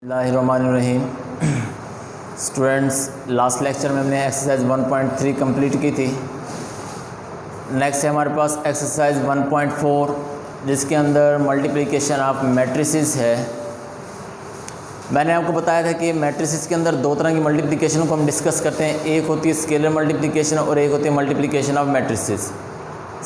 बिस्मिल्लाहिर्रहमानिर्रहीम। Students, last lecture में हमने एक्सरसाइज 1.3 कंप्लीट की थी। नेक्स्ट है हमारे पास एक्सरसाइज 1.4 जिसके अंदर मल्टीप्लिकेशन ऑफ मैट्रिसेस है। मैंने आपको बताया था कि मैट्रिसेस के अंदर दो तरह की मल्टीप्लिकेशन को हम डिस्कस करते हैं। एक होती है स्केलर मल्टीप्लिकेशन और एक होती है multiplication of matrices.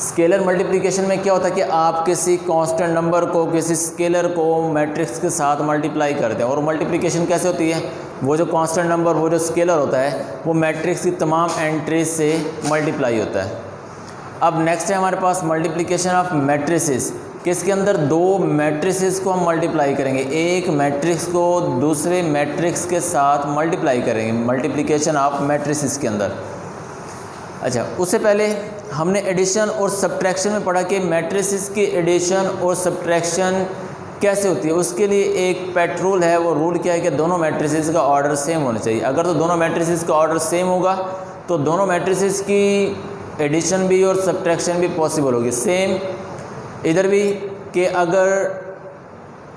Scalar multiplication में क्या होता है कि आप किसी कांस्टेंट नंबर को किसी स्केलर को मैट्रिक्स के साथ मल्टीप्लाई करते हैं। और मल्टीप्लिकेशन कैसे होती है, वो जो कांस्टेंट नंबर वो जो स्केलर होता है वो मैट्रिक्स की तमाम एंट्रीज से मल्टीप्लाई होता है। अब नेक्स्ट है हमारे पास मल्टीप्लिकेशन ऑफ मैट्रिसेस, किसके अंदर दो मैट्रिसेस को हम मल्टीप्लाई करेंगे। एक मैट्रिक्स को दूसरे मैट्रिक्स के साथ मल्टीप्लाई करेंगे, मल्टीप्लिकेशन ऑफ मैट्रिसेस के अंदर। अच्छा, उससे पहले हमने एडिशन और सब्ट्रैक्शन में पढ़ा कि मैट्रिसेस की एडिशन और सब्ट्रैक्शन कैसे होती है। उसके लिए एक पेट रूल है। वो रूल क्या है कि दोनों मैट्रिसेस का ऑर्डर सेम होना चाहिए। अगर तो दोनों मैट्रिसेस का ऑर्डर सेम होगा तो दोनों मैट्रिसेस की एडिशन भी और सब्ट्रैक्शन भी पॉसिबल होगी सेम। इधर भी कि अगर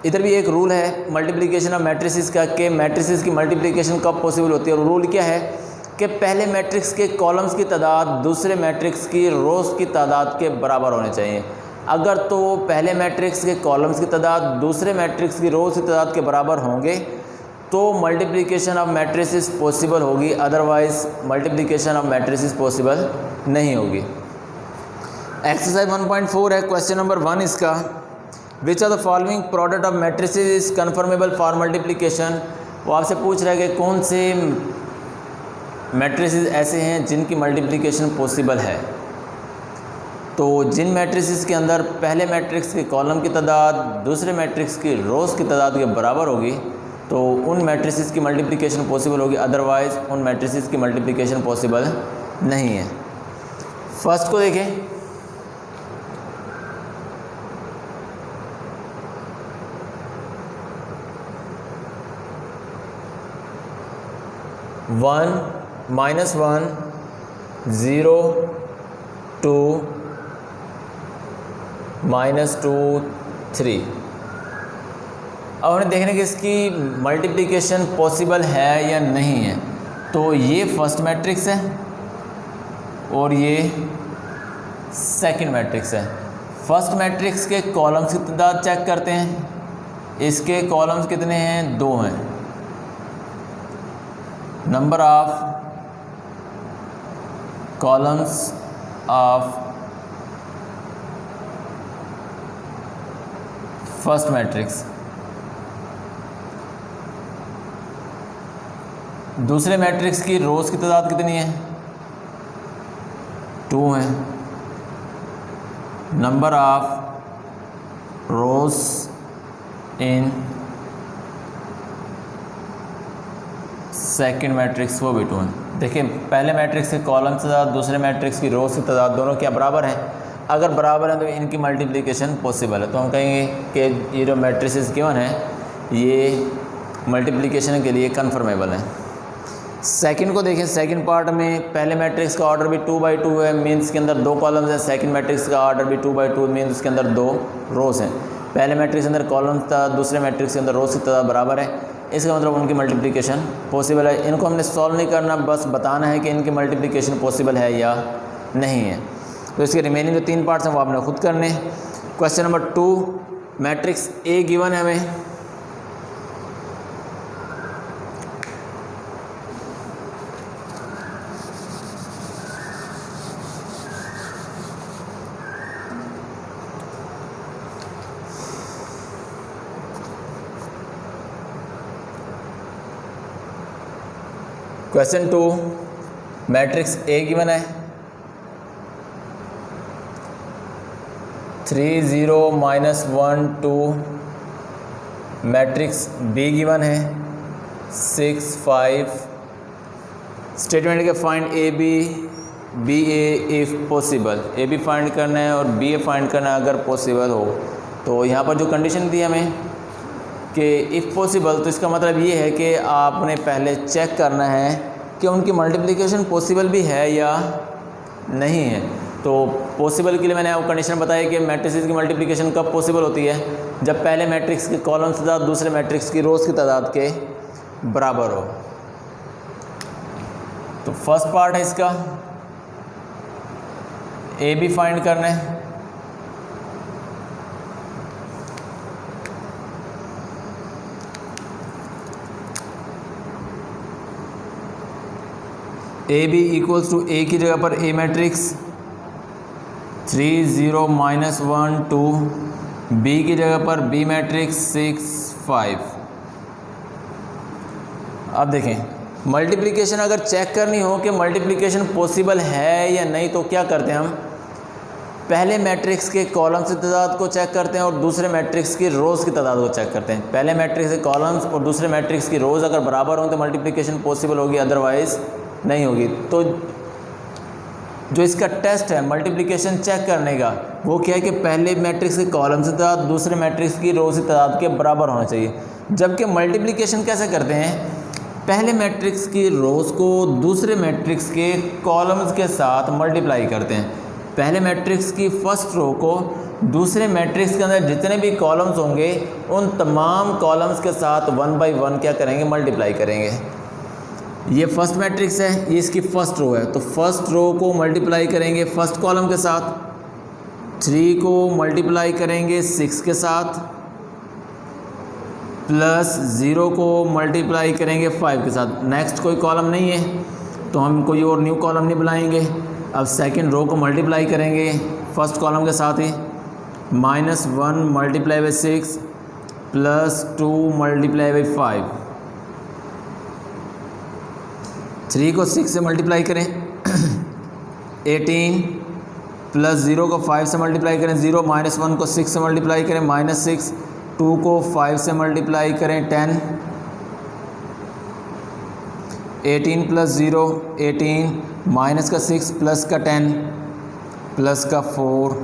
इधर भी एक रूल है मल्टीप्लिकेशन ऑफ मैट्रिसेस का कि मैट्रिसेस की मल्टीप्लिकेशन कब पॉसिबल होती है। और रूल क्या है कि पहले मैट्रिक्स के कॉलम्स की तादाद दूसरे मैट्रिक्स की रोज़ की तादाद के बराबर होने चाहिए। अगर तो पहले मैट्रिक्स के कॉलम्स की तादाद दूसरे मैट्रिक्स की रोज़ की तादाद के बराबर होंगे तो मल्टीप्लिकेशन ऑफ मैट्रिसेस पॉसिबल होगी, otherwise multiplication of matrices possible नहीं होगी। एक्सरसाइज 1.4 है। क्वेश्चन नंबर 1 इसका, which are the following product of matrices is conformable for multiplication. वो आपसे पूछ रहा है कि कौन से मैट्रिसेस ऐसे हैं जिनकी मल्टीप्लिकेशन पॉसिबल है। तो जिन मैट्रिसेस के अंदर पहले मैट्रिक्स के कॉलम की तादाद दूसरे मैट्रिक्स की रोज़ की तादाद के बराबर होगी तो उन मैट्रिसेस की मल्टीप्लिकेशन पॉसिबल होगी, अदरवाइज़ उन मैट्रिसेस की मल्टीप्लिकेशन पॉसिबल नहीं है। फर्स्ट को देखें, वन -1 0 2 -2 3। अब हमें देखने कि इसकी मल्टीप्लिकेशन पॉसिबल है या नहीं है। तो ये फर्स्ट मैट्रिक्स है और ये सेकंड मैट्रिक्स है। फर्स्ट मैट्रिक्स के कॉलम्स की तादाद चेक करते हैं। इसके कॉलम्स कितने हैं, 2 हैं। Number of columns of first matrix. दूसरे मैट्रिक्स की रोज़ की तादाद कितनी है, 2 है। Number of rows in second matrix वो भी 2 हैं। देखिए, पहले मैट्रिक्स के कॉलम की तादाद दूसरे मैट्रिक्स की रोज़ की तादाद दोनों क्या बराबर हैं। अगर बराबर हैं तो इनकी मल्टीप्लिकेशन पॉसिबल है। तो हम कहेंगे कि ये जो मैट्रिसेस गिवन है ये मल्टीप्लिकेशन के लिए कन्फर्मेबल है। सेकंड को देखें, सेकंड पार्ट में पहले मैट्रिक्स का ऑर्डर भी 2/2 है, मीन्स के अंदर 2 कॉलम्स हैं। सेकंड मैट्रिक्स का ऑर्डर भी 2/2 मीन्स उसके अंदर 2 रोज़ हैं। पहले मैट्रिक्स के अंदर कॉलम्स था, दूसरे मैट्रिक्स के अंदर रोज़ की तादाद बराबर है। इसका मतलब उनकी मल्टीप्लिकेशन पॉसिबल है। इनको हमने सॉल्व नहीं करना, बस बताना है कि इनकी मल्टीप्लिकेशन पॉसिबल है या नहीं है। तो इसके रिमेनिंग जो 3 पार्ट्स हैं वो आपने खुद करने। Question number 2, matrix A given है हमें। क्वेश्चन 2, मैट्रिक्स ए गिवन है, 3 0 -1 2। मैट्रिक्स बी गिवन है, 6 5। स्टेटमेंट के find A B A if possible. A B find करना है और बी ए फाइंड करना है अगर पॉसिबल हो। तो यहाँ पर जो कंडीशन दी हमें कि इफ़ पॉसिबल, तो इसका मतलब ये है कि आपने पहले चेक करना है कि उनकी मल्टीप्लिकेशन पॉसिबल भी है या नहीं है। तो पॉसिबल के लिए मैंने आपको कंडीशन बताया कि मैट्रिसेस की मल्टीप्लिकेशन कब पॉसिबल होती है, जब पहले मैट्रिक्स के कॉलम्स की तादाद दूसरे मैट्रिक्स की रोज़ की तादाद के बराबर हो। तो फर्स्ट पार्ट है इसका, ए बी फाइंड करना है। ए बी इक्वल्स टू ए की जगह पर ए मैट्रिक्स 3 0 -1 2, बी की जगह पर बी मैट्रिक्स 6 5। अब देखें मल्टीप्लिकेशन अगर चेक करनी हो कि मल्टीप्लिकेशन पॉसिबल है या नहीं, तो क्या करते हैं हम पहले मैट्रिक्स के कॉलम्स की तादाद को चेक करते हैं और दूसरे मैट्रिक्स की रोज़ की तादाद को चेक करते हैं। पहले मैट्रिक्स के कॉलम्स और दूसरे मैट्रिक्स की रोज़ अगर बराबर हों तो मल्टीप्लिकेशन पॉसिबल होगी, अदरवाइज़ नहीं होगी। तो जो इसका टेस्ट है मल्टीप्लिकेशन चेक करने का वो क्या है कि पहले मैट्रिक्स के कॉलम्स की तादाद दूसरे मैट्रिक्स की रोज़ की तादाद के बराबर होना चाहिए। जबकि मल्टीप्लिकेशन कैसे करते हैं, पहले मैट्रिक्स की रोज़ को दूसरे मैट्रिक्स के कॉलम्स के साथ मल्टीप्लाई करते हैं। पहले मैट्रिक्स की फर्स्ट रो को दूसरे मैट्रिक्स के अंदर जितने भी कॉलम्स होंगे उन तमाम कॉलम्स के साथ 1 बाई 1 क्या करेंगे, मल्टीप्लाई करेंगे। ये फर्स्ट मैट्रिक्स है, ये इसकी फर्स्ट रो है, तो फर्स्ट रो को मल्टीप्लाई करेंगे फर्स्ट कॉलम के साथ, 3 को मल्टीप्लाई करेंगे 6 के साथ, प्लस 0 को मल्टीप्लाई करेंगे 5 के साथ। नेक्स्ट कोई कॉलम नहीं है तो हम कोई और न्यू कॉलम नहीं बनाएंगे। अब सेकंड रो को मल्टीप्लाई करेंगे फर्स्ट कॉलम के साथ ही, -1 multiply by 6 plus 2 multiply by 5। 3 को 6 से मल्टीप्लाई करें 18, प्लस 0 को 5 से मल्टीप्लाई करें 0, -1 को 6 से मल्टीप्लाई करें -6, 2 को 5 से मल्टीप्लाई करें 10, 18 प्लस 0 18, माइनस का 6 प्लस का 10 प्लस का 4,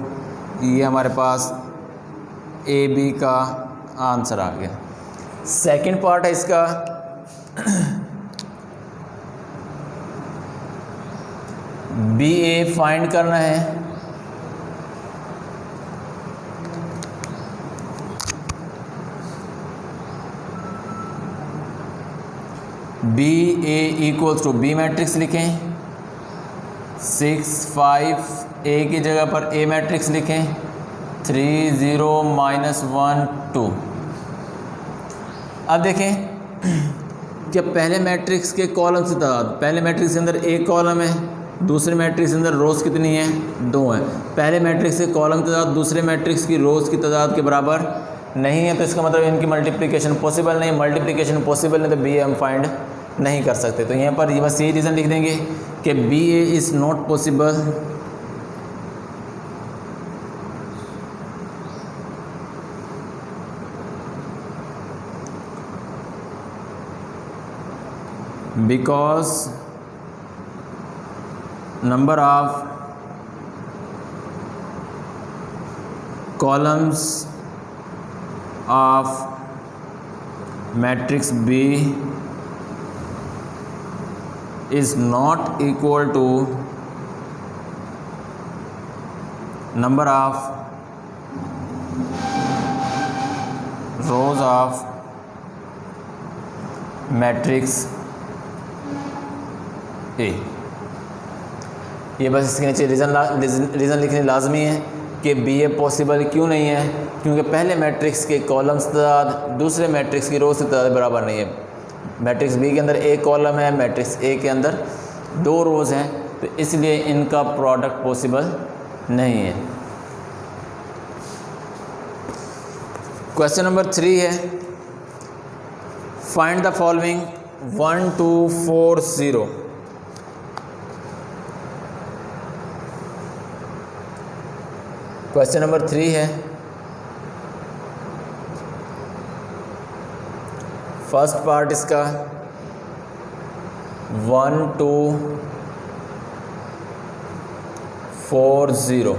ये हमारे पास ए बी का आंसर आ गया। सेकंड पार्ट है इसका बी ए फाइंड करना है। B A equals to B matrix लिखें 6 5, ए की जगह पर ए मैट्रिक्स लिखें 3 0 -1 2। अब देखें कि पहले मैट्रिक्स के कॉलम की तादाद, पहले मैट्रिक्स के अंदर एक कॉलम है, दूसरे मैट्रिक्स के अंदर रोज़ कितनी है, 2 है। पहले मैट्रिक्स के कॉलम की तादाद दूसरे मैट्रिक्स की रोज़ की तादाद के बराबर नहीं है, तो इसका मतलब इनकी मल्टीप्लिकेशन पॉसिबल नहीं। मल्टीप्लिकेशन पॉसिबल नहीं तो बी ए हम फाइंड नहीं कर सकते। तो यहाँ पर ये बस यही रीज़न लिख देंगे कि B A is not possible because number of columns of matrix B is not equal to number of rows of matrix ए। ये बस इसके नीचे रीज़न लिखने लाजमी है कि बी ए पॉसिबल क्यों नहीं है, क्योंकि पहले मैट्रिक्स के कॉलम्स तादाद दूसरे मैट्रिक्स की रोज़ की तादाद बराबर नहीं है। मैट्रिक्स बी के अंदर एक कॉलम है, मैट्रिक्स ए के अंदर 2 रोज़ हैं, तो इसलिए इनका प्रोडक्ट पॉसिबल नहीं है। क्वेश्चन नंबर 3 है, find the following 1 2 4 0। Question number 3 है, फर्स्ट पार्ट इसका 1 2 4 0।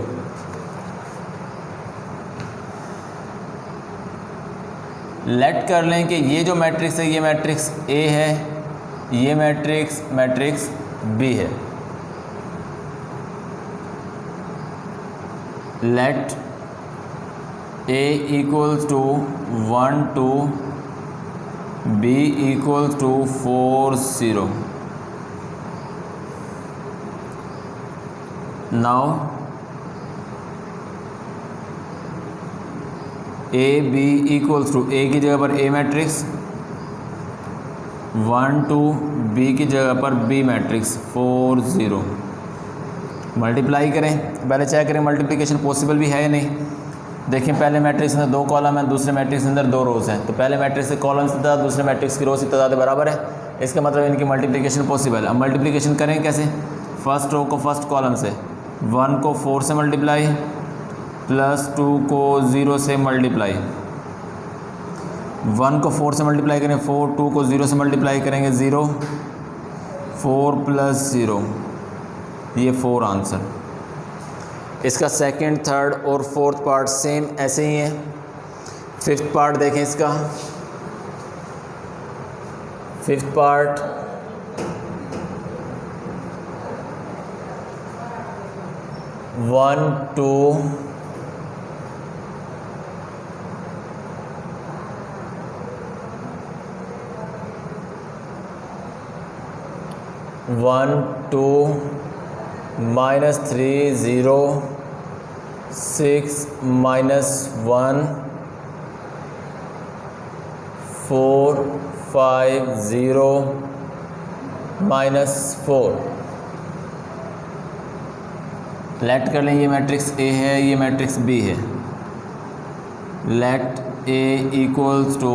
लेट कर लें कि ये जो मैट्रिक्स है ये मैट्रिक्स ए है, ये मैट्रिक्स बी है। Let A equals to 1 2, B equals to 4 0. Now A B equals to A की जगह पर A मैट्रिक्स 1 2, B की जगह पर B मैट्रिक्स 4 0. मल्टीप्लाई करें, पहले चेक करें मल्टीप्लिकेशन पॉसिबल भी है या नहीं. देखिए पहले मैट्रिक्स में 2 कॉलम है, दूसरे मैट्रिक्स के अंदर 2 रोज़ हैं, तो पहले मैट्रिक्स के कॉलम्स की तादाद दूसरे मैट्रिक्स की रोज़ की तादाद बराबर है. इसका मतलब इनकी मल्टीप्लिकेशन पॉसिबल है. अब मल्टीप्लिकेशन करें कैसे? फर्स्ट रो को फर्स्ट कॉलम से 1 को 4 से मल्टीप्लाई प्लस 2 को 0 से मल्टीप्लाई. 1 को 4 से मल्टीप्लाई करें 4, 2 को 0 से मल्टीप्लाई करेंगे 0, 4 प्लस 0, ये 4 आंसर. इसका सेकंड, थर्ड और फोर्थ पार्ट सेम ऐसे ही है. फिफ्थ पार्ट देखें इसका. Fifth part 1 2 1 2 -3 0 6 -1 4 5 0 -4. लेट कर लें, ये मैट्रिक्स A है, ये मैट्रिक्स B है. Let A equals to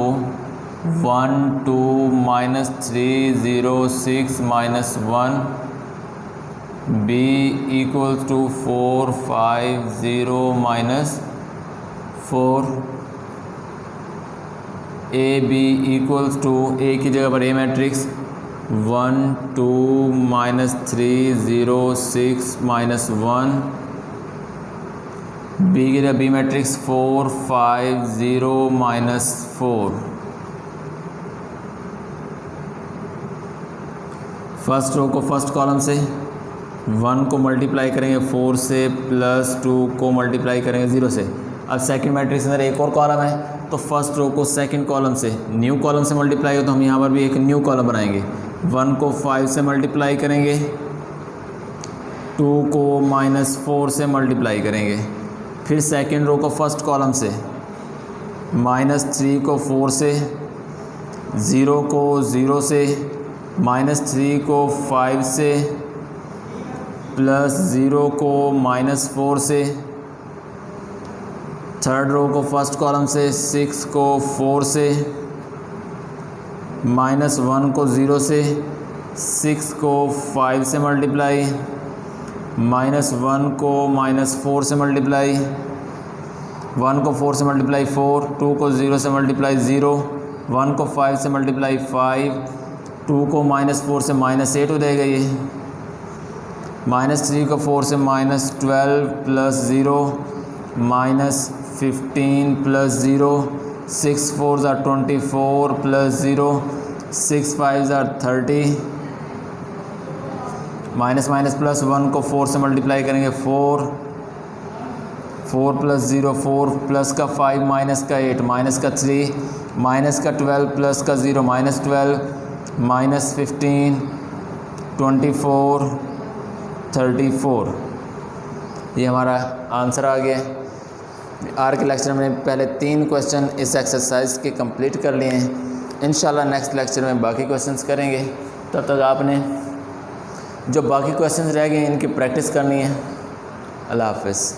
1 2 -3 0 6 -1, B equals to 4 5 0 -4. A B equals to A की जगह पर A मैट्रिक्स 1 2 -3 0 6 -1, B की जगह B मैट्रिक्स 4 5 0 -4. फर्स्ट रो को फर्स्ट कॉलम से 1 को मल्टीप्लाई करेंगे 4 से प्लस 2 को मल्टीप्लाई करेंगे 0 से. अब सेकंड मैट्रिक्स के अंदर एक और कॉलम है, तो फर्स्ट रो को सेकंड कॉलम से न्यू कॉलम से मल्टीप्लाई हो, तो हम यहाँ पर भी एक न्यू कॉलम बनाएंगे. 1 को 5 से मल्टीप्लाई करेंगे, 2 को -4 से मल्टीप्लाई करेंगे. फिर सेकंड रो को फर्स्ट कॉलम से -3 को 4 से, 0 को 0 से, -3 को 5 से, प्लस 0 को -4 से. थर्ड रो को फर्स्ट कॉलम से 6 को 4 से, -1 को 0 से, 6 को 5 से मल्टीप्लाई, -1 को -4 से मल्टीप्लाई, 1 को 4 से मल्टीप्लाई 4, 2 को 0 से मल्टीप्लाई 0, 1 को 5 से मल्टीप्लाई 5, 2 को -4 से -8 हो जाएगा ये. -3 को 4 से -12 plus 0, -15 plus 0, 6 4 are 24 plus 0, 6 5 are 30, minus plus 1 को 4 से मल्टीप्लाई करेंगे 4, 4 प्लस 0 4 प्लस का 5 माइनस का 8 माइनस का 3 माइनस का 12 प्लस का 0 -12 -15 24 34. ये हमारा आंसर आ गया. आज के लेक्चर में पहले 3 क्वेश्चन इस एक्सरसाइज के कंप्लीट कर लिए हैं. इंशाल्लाह नेक्स्ट लेक्चर में बाकी क्वेश्चंस करेंगे. तब तक आपने जो बाकी क्वेश्चंस रह गए इनकी प्रैक्टिस करनी है. अल्लाह हाफ़िज़.